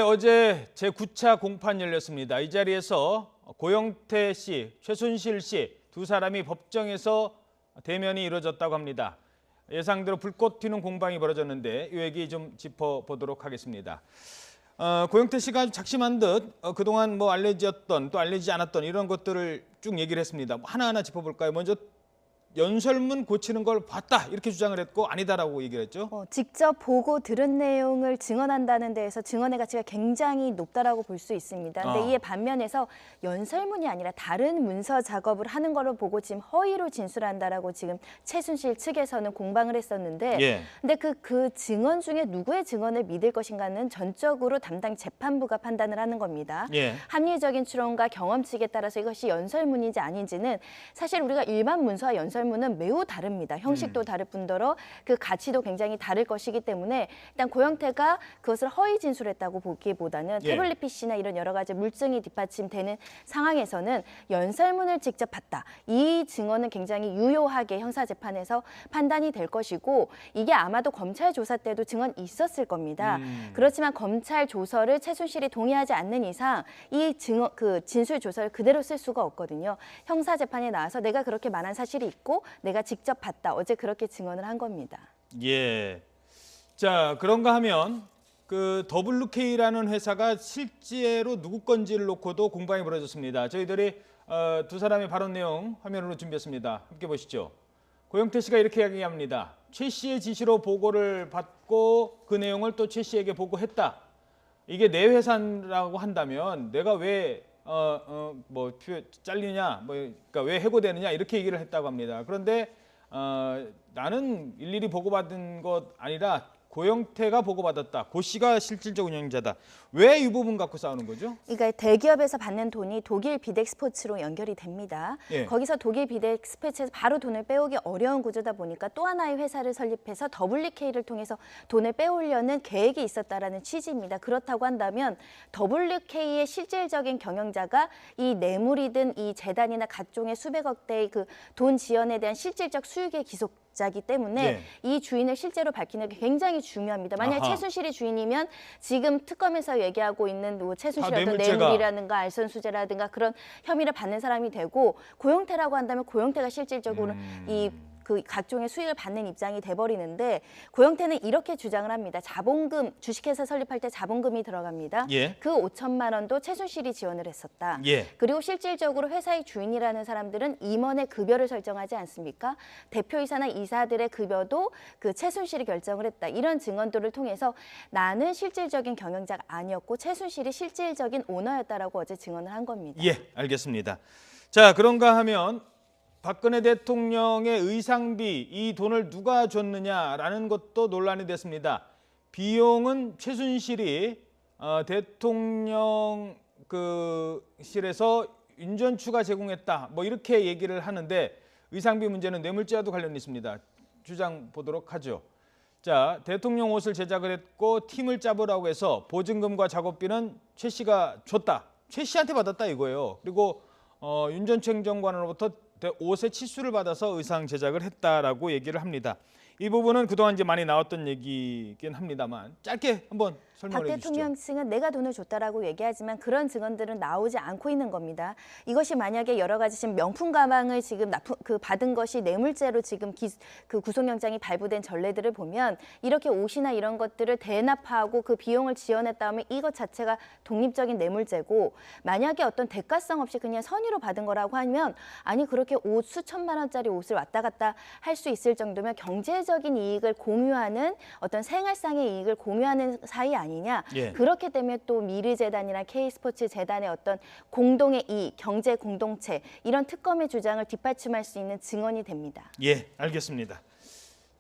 어제 제9차 공판 열렸습니다. 이 자리에서 고영태 씨, 최순실 씨 두 사람이 법정에서 대면이 이루어졌다고 합니다. 예상대로 불꽃 튀는 공방이 벌어졌는데 이 얘기 좀 짚어보도록 하겠습니다. 고영태 씨가 아주 작심한 듯 그동안 뭐 알려졌던 또 알려지지 않았던 이런 것들을 쭉 얘기를 했습니다. 하나하나 짚어볼까요? 먼저 연설문 고치는 걸 봤다 이렇게 주장을 했고 아니다라고 얘기를 했죠. 직접 보고 들은 내용을 증언한다는 데에서 증언의 가치가 굉장히 높다라고 볼 수 있습니다. 근데 이에 반면에서 연설문이 아니라 다른 문서 작업을 하는 걸로 보고 지금 허위로 진술한다라고 지금 최순실 측에서는 공방을 했었는데 근데 그 증언 중에 누구의 증언을 믿을 것인가는 전적으로 담당 재판부가 판단을 하는 겁니다. 합리적인 추론과 경험칙에 따라서 이것이 연설문인지 아닌지는 사실 우리가 일반 문서와 연설문은 매우 다릅니다. 형식도 다를 뿐더러 그 가치도 굉장히 다를 것이기 때문에 일단 고영태가 그것을 허위 진술했다고 보기보다는 태블릿 PC나 이런 여러 가지 물증이 뒷받침되는 상황에서는 연설문을 직접 봤다. 이 증언은 굉장히 유효하게 형사재판에서 판단이 될 것이고 이게 아마도 검찰 조사 때도 증언이 있었을 겁니다. 그렇지만 검찰 조서를 최순실이 동의하지 않는 이상 이 증언, 그 진술 조서를 그대로 쓸 수가 없거든요. 형사재판에 나와서 내가 그렇게 말한 사실이 있고 내가 직접 봤다. 어제 그렇게 증언을 한 겁니다. 자, 그런가 하면 그 WK라는 회사가 실제로 누구 건지를 놓고도 공방이 벌어졌습니다. 저희들이 두 사람의 발언 내용 화면으로 준비했습니다. 함께 보시죠. 고영태 씨가 이렇게 이야기합니다. 최 씨의 지시로 보고를 받고 그 내용을 또 최 씨에게 보고했다. 이게 내 회사라고 한다면 내가 왜 잘리냐, 그러니까 왜 해고되느냐 이렇게 얘기를 했다고 합니다. 그런데 나는 일일이 보고받은 것 아니라 고영태가 보고받았다. 고 씨가 실질적 운영자다. 왜 이 부분 갖고 싸우는 거죠? 그러니까 대기업에서 받는 돈이 독일 비덱스포츠로 연결이 됩니다. 거기서 독일 비덱스포츠에서 바로 돈을 빼오기 어려운 구조다 보니까 또 하나의 회사를 설립해서 WK를 통해서 돈을 빼오려는 계획이 있었다라는 취지입니다. 그렇다고 한다면 WK의 실질적인 경영자가 이 뇌물이든 이 재단이나 각종의 수백억 대의 그 돈 지연에 대한 실질적 수익의 기속자이기 때문에 이 주인을 실제로 밝히는 게 굉장히 중요합니다. 만약 최순실이 주인이면 지금 특검에서 얘기하고 있는 뭐 최순실의 어떤 뇌물이라든가 알선수재라든가 그런 혐의를 받는 사람이 되고 고영태라고 한다면 고영태가 실질적으로 그 각종의 수익을 받는 입장이 돼버리는데 고영태는 이렇게 주장을 합니다. 자본금, 주식회사 설립할 때 자본금이 들어갑니다. 그 5천만 원도 최순실이 지원을 했었다. 그리고 실질적으로 회사의 주인이라는 사람들은 임원의 급여를 설정하지 않습니까? 대표이사나 이사들의 급여도 그 최순실이 결정을 했다. 이런 증언들을 통해서 나는 실질적인 경영자가 아니었고 최순실이 실질적인 오너였다라고 어제 증언을 한 겁니다. 알겠습니다. 자, 그런가 하면 박근혜 대통령의 의상비 이 돈을 누가 줬느냐라는 것도 논란이 됐습니다. 비용은 최순실이 대통령실에서 윤전추가 제공했다. 뭐 이렇게 얘기를 하는데 의상비 문제는 뇌물죄와도 관련이 있습니다. 주장 보도록 하죠. 자, 대통령 옷을 제작을 했고 팀을 짜보라고 해서 보증금과 작업비는 최 씨가 줬다. 최 씨한테 받았다 이거예요. 그리고 윤전추 행정관으로부터 옷의 치수를 받아서 의상 제작을 했다라고 얘기를 합니다. 이 부분은 그동안 이제 많이 나왔던 얘기긴 합니다만 짧게 한번 설명해 주시죠. 박 대통령 측은 내가 돈을 줬다라고 얘기하지만 그런 증언들은 나오지 않고 있는 겁니다. 이것이 만약에 여러 가지 지금 명품 가방을 지금 받은 것이 뇌물죄로 지금 그 구속영장이 발부된 전례들을 보면 이렇게 옷이나 이런 것들을 대납하고 그 비용을 지원했다 하면 이것 자체가 독립적인 뇌물죄고 만약에 어떤 대가성 없이 그냥 선의로 받은 거라고 하면 아니 그렇게 옷 수천만 원짜리 옷을 왔다 갔다 할 수 있을 정도면 경제적인 이익을 공유하는 어떤 생활상의 이익을 공유하는 사이 아니냐. 그렇기 때문에 또 미르재단이나 K스포츠 재단의 어떤 공동의 이익, 경제 공동체 이런 특검의 주장을 뒷받침할 수 있는 증언이 됩니다. 알겠습니다.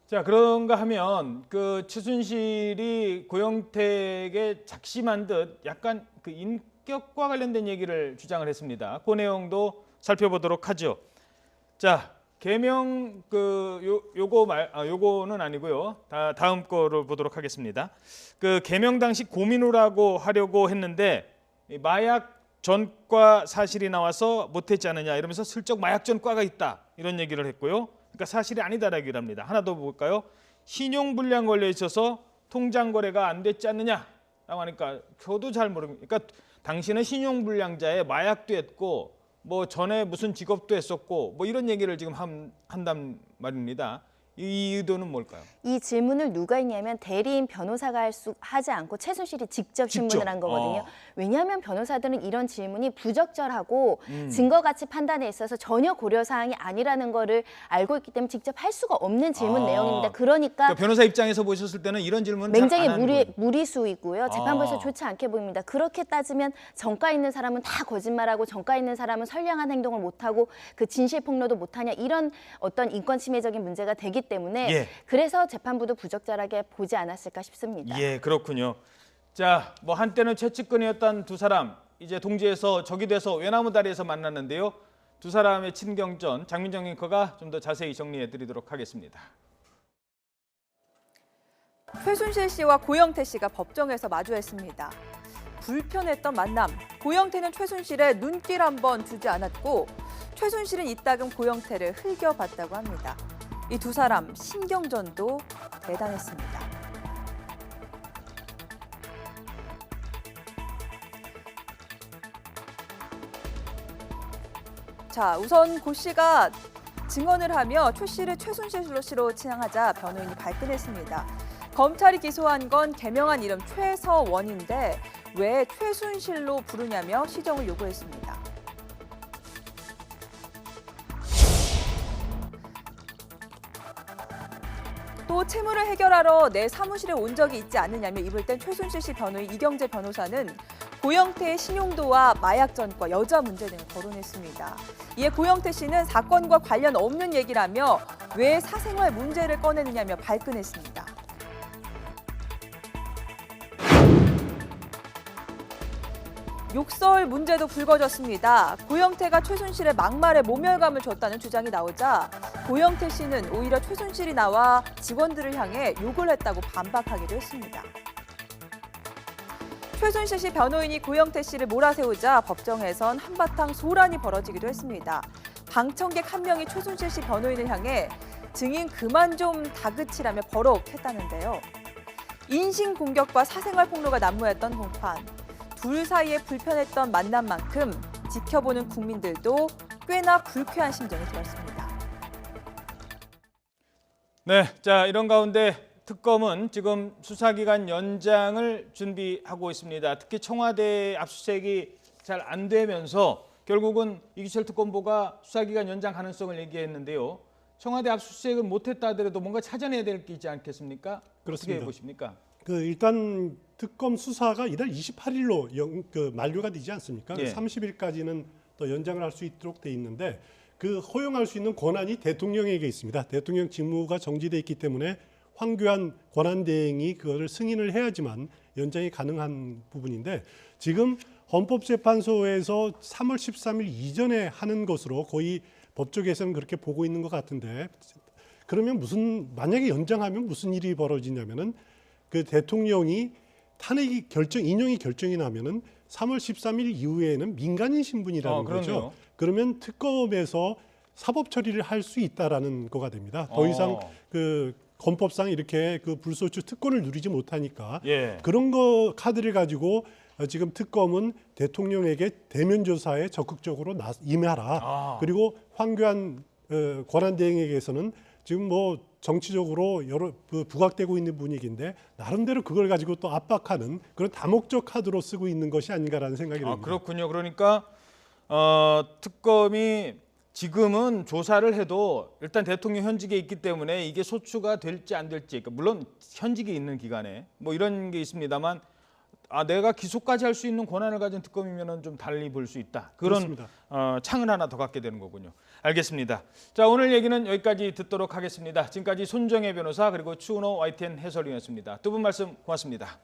자, 그런가 하면 그 최순실이 고영태에게 작심한 듯 약간 그 인격과 관련된 얘기를 주장을 했습니다. 그 내용도 살펴보도록 하죠. 자, 개명 요거는 아니고요. 다음 거를 보도록 하겠습니다. 그 개명 당시 고민으로 하려고 했는데 마약 전과 사실이 나와서 못했지 않느냐 이러면서 슬쩍 마약 전과가 있다 이런 얘기를 했고요. 그러니까 사실이 아니다라고 얘기를 합니다. 하나 더 볼까요? 신용불량 걸려 있어서 통장 거래가 안 됐지 않느냐 하니까 저도 잘 모르겠어요. 그러니까 당신은 신용불량자에 마약도 했고 뭐 전에 무슨 직업도 했었고 뭐 이런 얘기를 지금 한단 말입니다. 이 의도는 뭘까요? 이 질문을 누가 했냐면 대리인 변호사가 하지 않고 최순실이 직접 신문을 한 거거든요. 왜냐하면 변호사들은 이런 질문이 부적절하고 증거 가치 판단에 있어서 전혀 고려 사항이 아니라는 거를 알고 있기 때문에 직접 할 수가 없는 질문 내용입니다. 그러니까 변호사 입장에서 보셨을 때는 이런 질문은 굉장히 무리수이고요. 재판부에서 좋지 않게 보입니다. 그렇게 따지면 정가 있는 사람은 다 거짓말하고 정가 있는 사람은 선량한 행동을 못하고 그 진실 폭로도 못하냐 이런 어떤 인권 침해적인 문제가 되기 때문에 그래서 재판부도 부적절하게 보지 않았을까 싶습니다. 예, 그렇군요. 자, 뭐 한때는 최측근이었던 두 사람 이제 동지에서 적이 돼서 외나무 다리에서 만났는데요. 두 사람의 친경전 장민정 앵커가 좀 더 자세히 정리해드리도록 하겠습니다. 최순실 씨와 고영태 씨가 법정에서 마주했습니다. 불편했던 만남. 고영태는 최순실의 눈길 한번 주지 않았고 최순실은 이따금 고영태를 흘겨봤다고 합니다. 이 두 사람 신경전도 대단했습니다. 자, 우선 고 씨가 증언을 하며 최 씨를 최순실 씨로 치장하자 변호인이 발끈했습니다. 검찰이 기소한 건 개명한 이름 최서원인데 왜 최순실로 부르냐며 시정을 요구했습니다. 또 채무를 해결하러 내 사무실에 온 적이 있지 않느냐며 입을 뗀 최순실 씨 변호인 이경재 변호사는 고영태의 신용도와 마약 전과 여자 문제 등을 거론했습니다. 이에 고영태 씨는 사건과 관련 없는 얘기를 하며 왜 사생활 문제를 꺼내느냐며 발끈했습니다. 욕설 문제도 불거졌습니다. 고영태가 최순실의 막말에 모멸감을 줬다는 주장이 나오자 고영태 씨는 오히려 최순실이 나와 직원들을 향해 욕을 했다고 반박하기도 했습니다. 최순실 씨 변호인이 고영태 씨를 몰아세우자 법정에선 한바탕 소란이 벌어지기도 했습니다. 방청객 한 명이 최순실 씨 변호인을 향해 증인 그만 좀 다그치라며 버럭했다는데요. 인신공격과 사생활 폭로가 난무했던 공판. 둘 사이에 불편했던 만남만큼 지켜보는 국민들도 꽤나 불쾌한 심정이 들었습니다. 네, 자 이런 가운데 특검은 지금 수사기간 연장을 준비하고 있습니다. 특히 청와대 압수수색이 잘 안 되면서 결국은 이규철 특검보가 수사기간 연장 가능성을 얘기했는데요. 청와대 압수수색을 못했다 하더라도 뭔가 찾아내야 될 게 있지 않겠습니까? 그렇습니다. 어떻게 보십니까? 일단 특검 수사가 이달 28일로 만료가 되지 않습니까? 예. 30일까지는 또 연장을 할 수 있도록 돼 있는데 그 허용할 수 있는 권한이 대통령에게 있습니다. 대통령 직무가 정지돼 있기 때문에 황교안 권한대행이 그거를 승인을 해야지만 연장이 가능한 부분인데 지금 헌법재판소에서 3월 13일 이전에 하는 것으로 거의 법조계에서는 그렇게 보고 있는 것 같은데 그러면 만약에 연장하면 무슨 일이 벌어지냐면은 그 대통령이 탄핵이 인용이 결정이 나면은 3월 13일 이후에는 민간인 신분이라는 거죠. 그러면 특검에서 사법 처리를 할 수 있다라는 거가 됩니다. 더 이상 그 헌법상 이렇게 그 불소추 특권을 누리지 못하니까 그런 거 카드를 가지고 지금 특검은 대통령에게 대면 조사에 적극적으로 임하라. 그리고 황교안 권한대행에게서는 지금 뭐 정치적으로 여러 부각되고 있는 분위기인데 나름대로 그걸 가지고 또 압박하는 그런 다목적 카드로 쓰고 있는 것이 아닌가라는 생각이 듭니다. 그렇군요. 그러니까 특검이 지금은 조사를 해도 일단 대통령 현직에 있기 때문에 이게 소추가 될지 안 될지 그러니까 물론 현직에 있는 기간에 뭐 이런 게 있습니다만 내가 기소까지 할 수 있는 권한을 가진 특검이면은 좀 달리 볼 수 있다. 그런 창을 하나 더 갖게 되는 거군요. 알겠습니다. 자, 오늘 얘기는 여기까지 듣도록 하겠습니다. 지금까지 손정혜 변호사 그리고 추은호 YTN 해설위원이었습니다. 두 분 말씀 고맙습니다.